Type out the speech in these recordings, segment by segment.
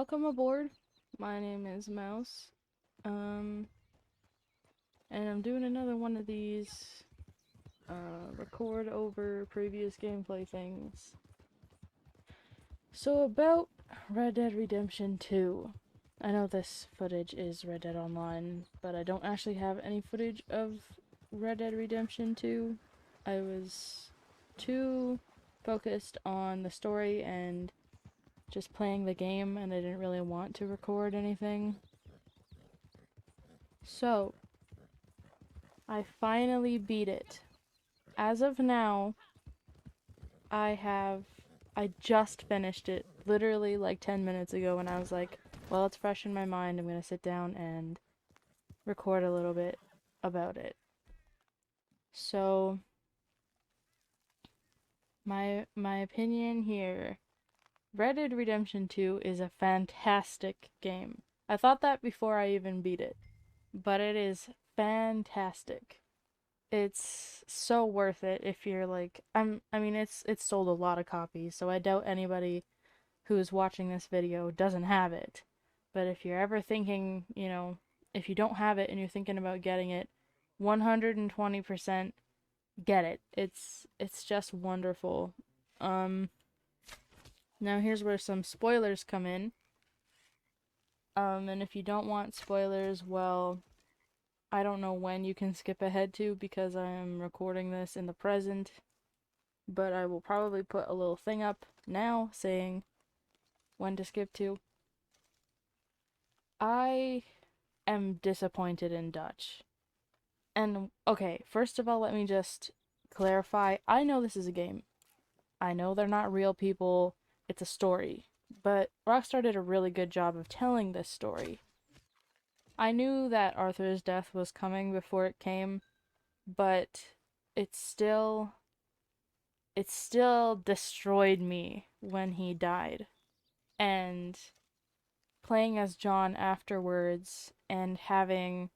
welcome aboard. My name is Mouse. Um, and I'm doing another one of these record over previous gameplay things. So about Red Dead Redemption 2. I know this footage is Red Dead Online, but I don't actually have any footage of Red Dead Redemption 2. I was too focused on the story and just playing the game, and I didn't really want to record anything. So, I finally beat it. As of now, I just finished it literally like 10 minutes ago, and I was like, well, it's fresh in my mind. I'm gonna sit down and record a little bit about it. So, my opinion here, Red Dead Redemption 2 is a fantastic game. I thought that before I even beat it, but it is fantastic. It's so worth it if you're like it's sold a lot of copies, so I doubt anybody who is watching this video doesn't have it. But if you're ever thinking, if you don't have it and you're thinking about getting it, 120% get it. It's just wonderful. Now here's where some spoilers come in. And if you don't want spoilers, well, I don't know when you can skip ahead to because I am recording this in the present, but I will probably put a little thing up now saying when to skip to. I am disappointed in Dutch. And okay, first of all, let me just clarify. I know this is a game. I know they're not real people. It's a story. But Rockstar did a really good job of telling this story. I knew that Arthur's death was coming before it came, but it still destroyed me when he died. And playing as John afterwards and having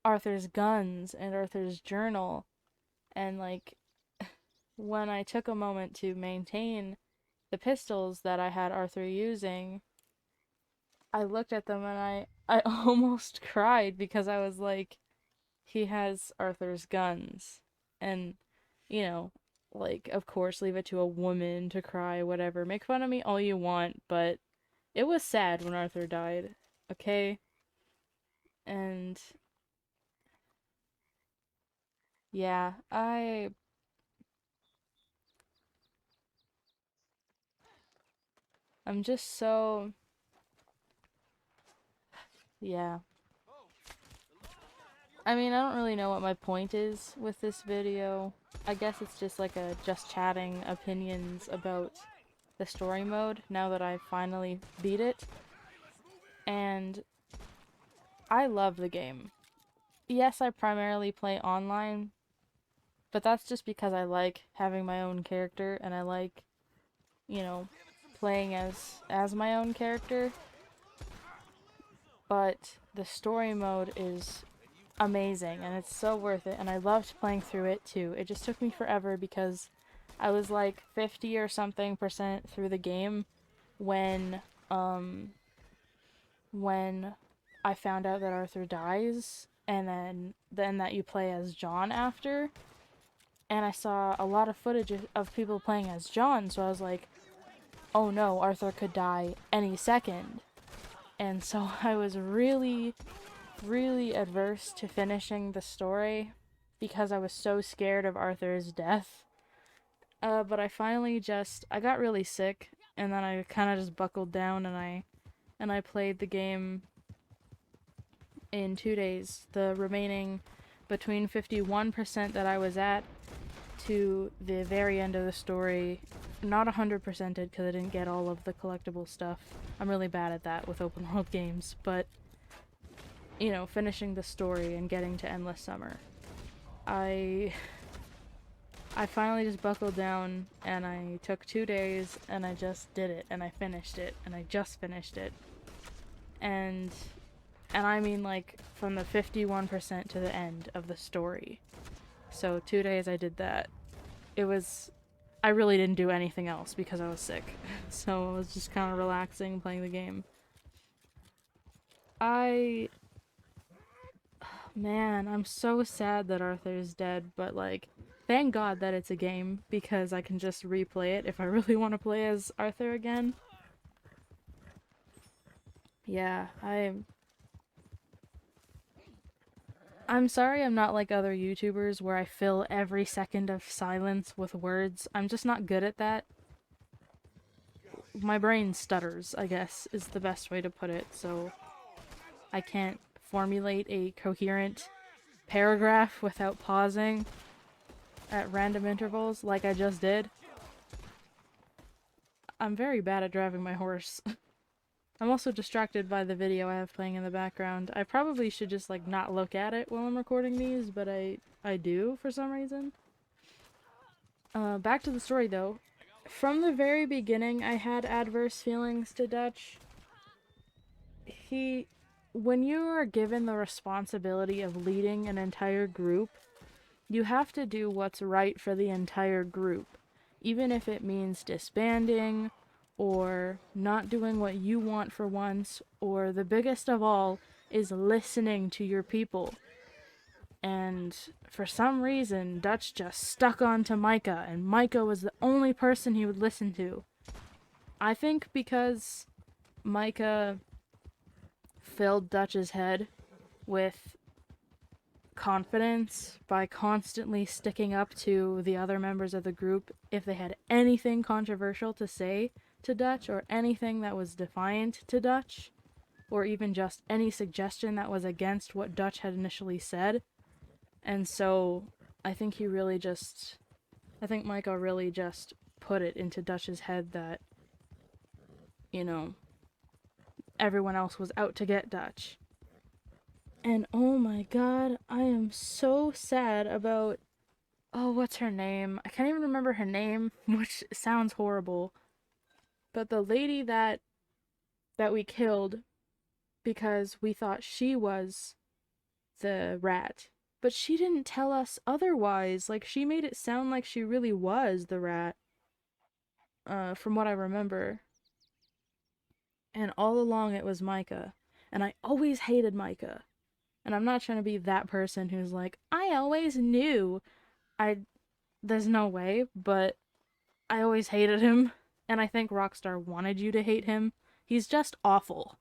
Arthur's guns and Arthur's journal, and like when I took a moment to maintain the pistols that I had Arthur using, I looked at them and I almost cried because I was like, he has Arthur's guns. And, you know, like, of course, leave it to a woman to cry, whatever. Make fun of me all you want, but it was sad when Arthur died, okay? And, yeah, I'm just so, yeah. I mean, I don't really know what my point is with this video. I guess it's just like a just chatting opinions about the story mode now that I finally beat it. And I love the game. Yes, I primarily play online, but that's just because I like having my own character and I like, you know, playing as my own character. But the story mode is amazing and it's so worth it, and I loved playing through it too. It just took me forever because I was like 50 or something percent through the game when um when I found out that Arthur dies, and then that you play as John after, and I saw a lot of footage of people playing as John, so I was like, oh no, Arthur could die any second. And so I was really, really adverse to finishing the story because I was so scared of Arthur's death. But I finally I got really sick, and then I kind of just buckled down and I played the game in 2 days. The remaining between 51% that I was at to the very end of the story, not 100%ed because I didn't get all of the collectible stuff. I'm really bad at that with open world games, but finishing the story and getting to Endless Summer. I finally just buckled down and I took 2 days and I just did it and I finished it and I just finished it. And I mean like from the 51% to the end of the story. So 2 days I did that. I really didn't do anything else because I was sick. So I was just kind of relaxing, playing the game. I Man, I'm so sad that Arthur's dead, but like, thank God that it's a game because I can just replay it if I really want to play as Arthur again. Yeah, I'm sorry I'm not like other YouTubers where I fill every second of silence with words. I'm just not good at that. My brain stutters, I guess, is the best way to put it, so I can't formulate a coherent paragraph without pausing at random intervals like I just did. I'm very bad at driving my horse. I'm also distracted by the video I have playing in the background. I probably should just like not look at it while I'm recording these, but I do for some reason. Back to the story though. From the very beginning, I had adverse feelings to Dutch. When you are given the responsibility of leading an entire group, you have to do what's right for the entire group, even if it means disbanding, or not doing what you want for once, or the biggest of all is listening to your people. And for some reason, Dutch just stuck on to Micah, and Micah was the only person he would listen to. I think because Micah filled Dutch's head with confidence by constantly sticking up to the other members of the group if they had anything controversial to say to Dutch or anything that was defiant to Dutch, or even just any suggestion that was against what Dutch had initially said. And so I think Micah really just put it into Dutch's head that, you know, everyone else was out to get Dutch. And oh my god, I am so sad about, oh, what's her name? I can't even remember her name, which sounds horrible. But the lady that we killed because we thought she was the rat. But she didn't tell us otherwise. Like, she made it sound like she really was the rat. From what I remember. And all along it was Micah. And I always hated Micah. And I'm not trying to be that person who's like, I always knew. There's no way, but I always hated him. And I think Rockstar wanted you to hate him. He's just awful.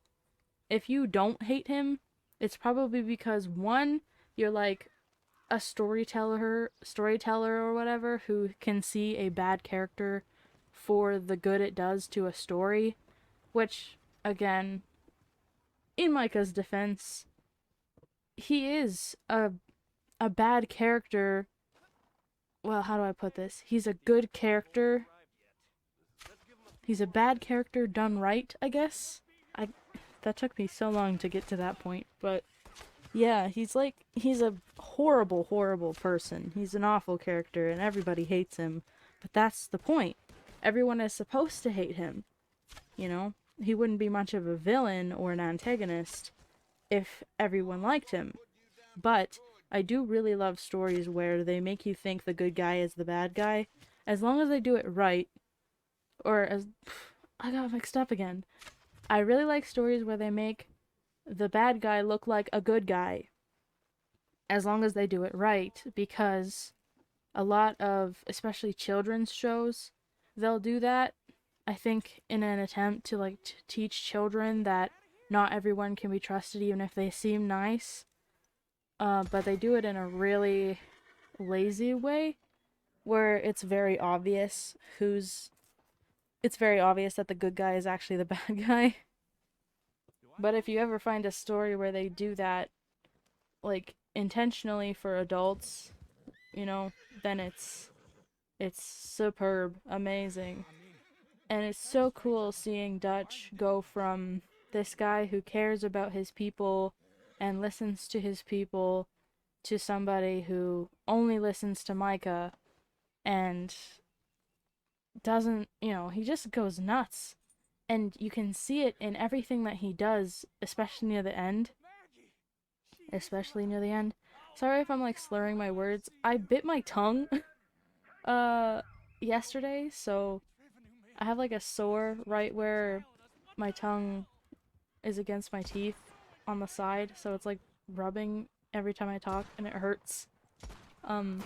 If you don't hate him, it's probably because one, you're like a storyteller or whatever who can see a bad character for the good it does to a story, which again, in Micah's defense, he is a bad character. Well, how do I put this? He's a good character. He's a bad character done right, I guess. That took me so long to get to that point, but yeah, he's a horrible, horrible person. He's an awful character and everybody hates him. But that's the point. Everyone is supposed to hate him. You know? He wouldn't be much of a villain or an antagonist if everyone liked him. But I do really love stories where they make you think the good guy is the bad guy. As long as they do it right, or as... I got mixed up again. I really like stories where they make the bad guy look like a good guy. As long as they do it right, because a lot of, especially children's shows, they'll do that, I think, in an attempt to, like, teach children that not everyone can be trusted even if they seem nice. But they do it in a really lazy way, where it's very obvious that the good guy is actually the bad guy. But if you ever find a story where they do that, like, intentionally for adults, you know, then it's superb, amazing. And it's so cool seeing Dutch go from this guy who cares about his people and listens to his people to somebody who only listens to Micah and doesn't, he just goes nuts. And you can see it in everything that he does, especially near the end. Sorry if I'm like slurring my words. I bit my tongue yesterday, so I have like a sore right where my tongue is against my teeth. on the side, so it's like rubbing every time I talk, and it hurts. Um,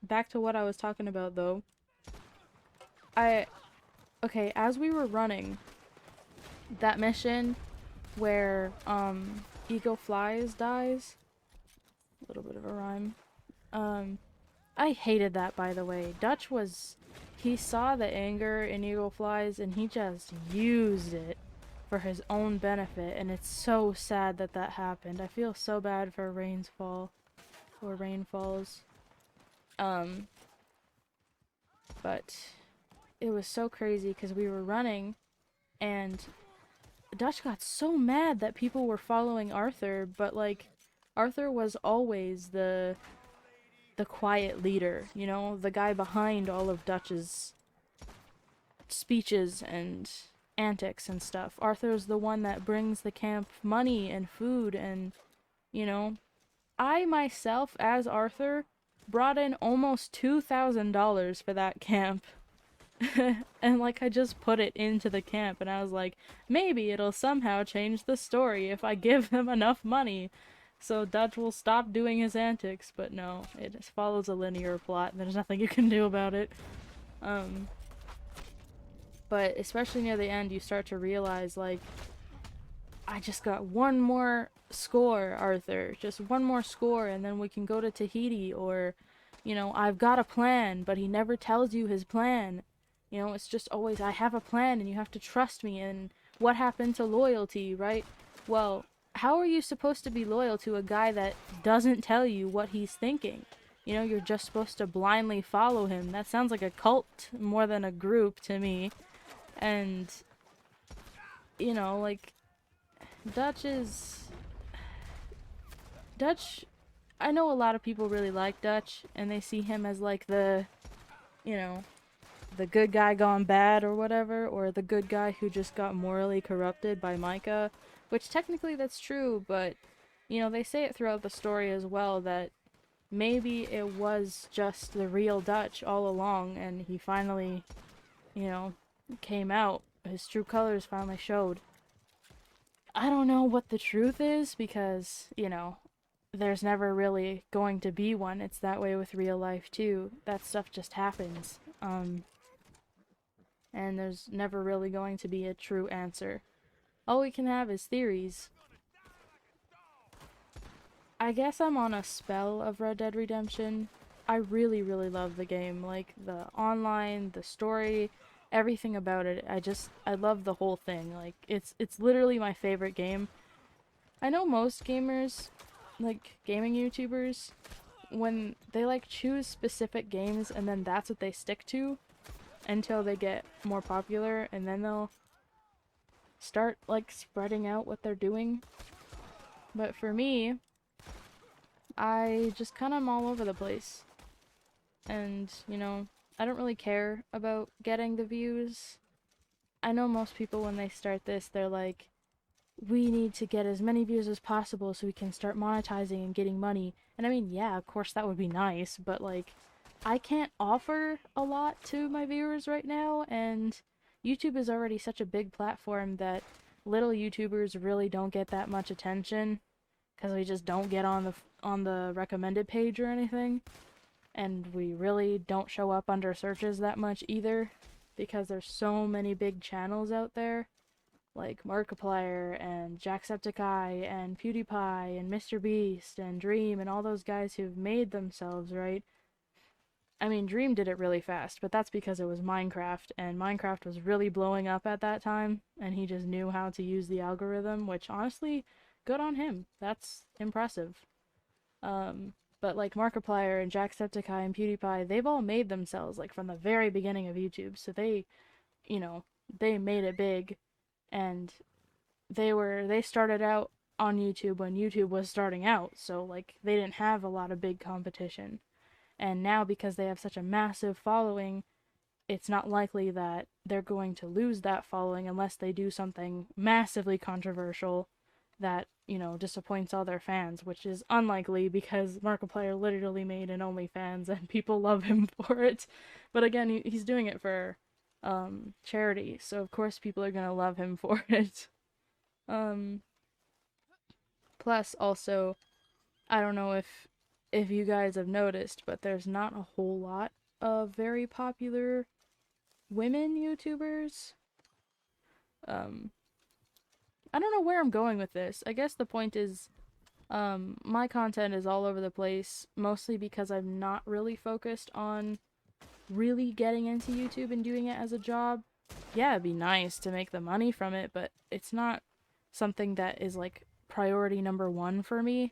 Back to what I was talking about though. I Okay, as we were running that mission where Eagle Flies dies, a little bit of a rhyme. I hated that, by the way. He saw the anger in Eagle Flies and he just used it for his own benefit, and it's so sad that that happened. I feel so bad for Rain Falls. Um, but it was so crazy because we were running and Dutch got so mad that people were following Arthur, but like Arthur was always the quiet leader, you know, the guy behind all of Dutch's speeches and antics and stuff. Arthur's the one that brings the camp money and food and, you know, I myself as Arthur brought in almost $2,000 for that camp. And like I just put it into the camp and I was like, maybe it'll somehow change the story if I give them enough money so Dutch will stop doing his antics. But no, it just follows a linear plot and there's nothing you can do about it. But especially near the end you start to realize, like, I just got one more score, Arthur, just one more score and then we can go to Tahiti, or, you know, I've got a plan, but he never tells you his plan. You know, it's just always, I have a plan and you have to trust me, and what happened to loyalty, right? Well, how are you supposed to be loyal to a guy that doesn't tell you what he's thinking? You know, you're just supposed to blindly follow him. That sounds like a cult more than a group to me. And, you know, like, Dutch is... Dutch... I know a lot of people really like Dutch, and they see him as like the, you know, the good guy gone bad or whatever, or the good guy who just got morally corrupted by Micah, which technically that's true, but, you know, they say it throughout the story as well that maybe it was just the real Dutch all along, and he finally, you know, came out. His true colors finally showed. I don't know what the truth is because, you know, there's never really going to be one. It's that way with real life too. That stuff just happens. And there's never really going to be a true answer. All we can have is theories. I guess I'm on a spell of Red Dead Redemption. I really, really love the game. Like, the online, the story, everything about it. I love the whole thing. Like, it's literally my favorite game. I know most gamers, like, gaming YouTubers, when they, like, choose specific games and then that's what they stick to until they get more popular, and then they'll start, like, spreading out what they're doing. But for me, I just kind of am all over the place. And, you know, I don't really care about getting the views. I know most people, when they start this, they're like, we need to get as many views as possible so we can start monetizing and getting money. And I mean, yeah, of course that would be nice, but like, I can't offer a lot to my viewers right now, and YouTube is already such a big platform that little YouTubers really don't get that much attention because we just don't get on the recommended page or anything, and we really don't show up under searches that much either because there's so many big channels out there like Markiplier and Jacksepticeye and PewDiePie and MrBeast and Dream and all those guys who've made themselves, right? I mean, Dream did it really fast, but that's because it was Minecraft, and Minecraft was really blowing up at that time, and he just knew how to use the algorithm, which honestly, good on him. That's impressive. But like Markiplier and Jacksepticeye and PewDiePie, they've all made themselves, like, from the very beginning of YouTube, so they, you know, they made it big, and they started out on YouTube when YouTube was starting out, so like they didn't have a lot of big competition. And now, because they have such a massive following, it's not likely that they're going to lose that following unless they do something massively controversial that, you know, disappoints all their fans, which is unlikely because Markiplier literally made an OnlyFans and people love him for it. But again, he's doing it for charity, so of course people are gonna love him for it. Um, Plus also, I don't know if you guys have noticed, but there's not a whole lot of very popular women YouTubers. Um, I don't know where I'm going with this. I guess the point is, my content is all over the place, mostly because I'm not really focused on really getting into YouTube and doing it as a job. Yeah, it'd be nice to make the money from it, but it's not something that is like priority number one for me.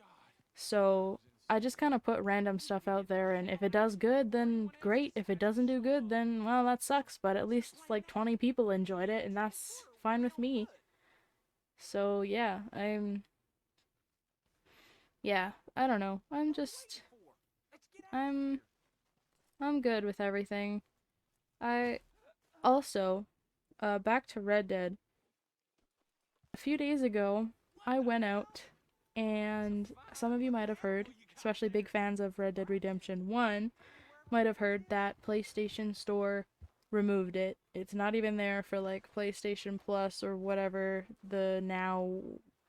So I just kind of put random stuff out there, and if it does good, then great. If it doesn't do good, then well, that sucks, but at least like 20 people enjoyed it, and that's fine with me. So yeah, yeah, I don't know. I'm I'm good with everything. I also back to Red Dead. A few days ago, I went out and some of you might have heard, especially big fans of Red Dead Redemption 1, might have heard that PlayStation Store removed it. It's not even there for like PlayStation Plus or whatever the now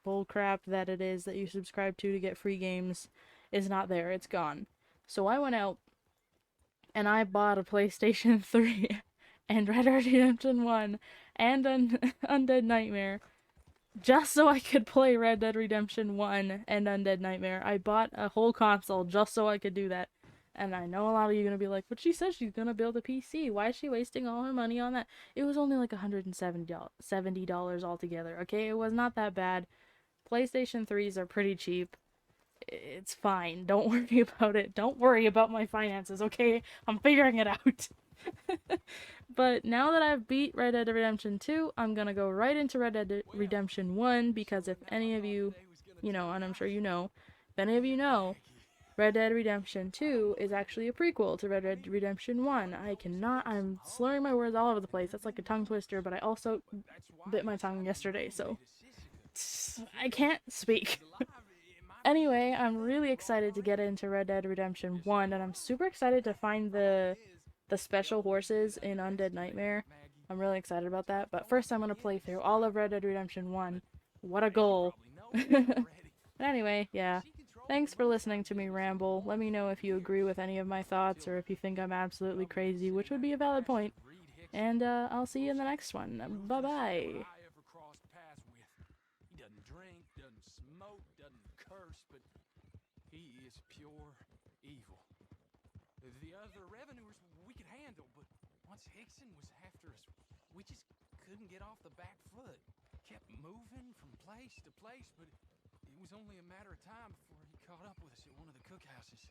bullcrap that it is that you subscribe to get free games is not there. It's gone. So I went out and I bought a PlayStation 3 and Red Dead Redemption 1 and Undead Nightmare just so I could play Red Dead Redemption 1 and Undead Nightmare. I bought a whole console just so I could do that. And I know a lot of you are going to be like, but she said she's going to build a PC. Why is she wasting all her money on that? It was only like $170 altogether, okay? It was not that bad. PlayStation 3s are pretty cheap. It's fine. Don't worry about it. Don't worry about my finances, okay? I'm figuring it out. But now that I've beat Red Dead Redemption 2, I'm gonna go right into Red Dead Redemption 1 because if any of you, and I'm sure you know, if any of you know, Red Dead Redemption 2 is actually a prequel to Red Dead Redemption 1. I'm slurring my words all over the place. That's like a tongue twister, but I also bit my tongue yesterday, so I can't speak. Anyway, I'm really excited to get into Red Dead Redemption 1, and I'm super excited to find the special horses in Undead Nightmare. I'm really excited about that. But first, I'm gonna play through all of Red Dead Redemption 1. What a goal! But anyway, yeah. Thanks for listening to me ramble. Let me know if you agree with any of my thoughts or if you think I'm absolutely crazy, which would be a valid point. And I'll see you in the next one. Bye bye. He doesn't drink, doesn't smoke, doesn't curse, but he is pure evil. The other revenuers we could handle, but once Hickson was after us, we just couldn't get off the back foot. Kept moving from place to place, but it was only a matter of time before he caught up with us at one of the cookhouses.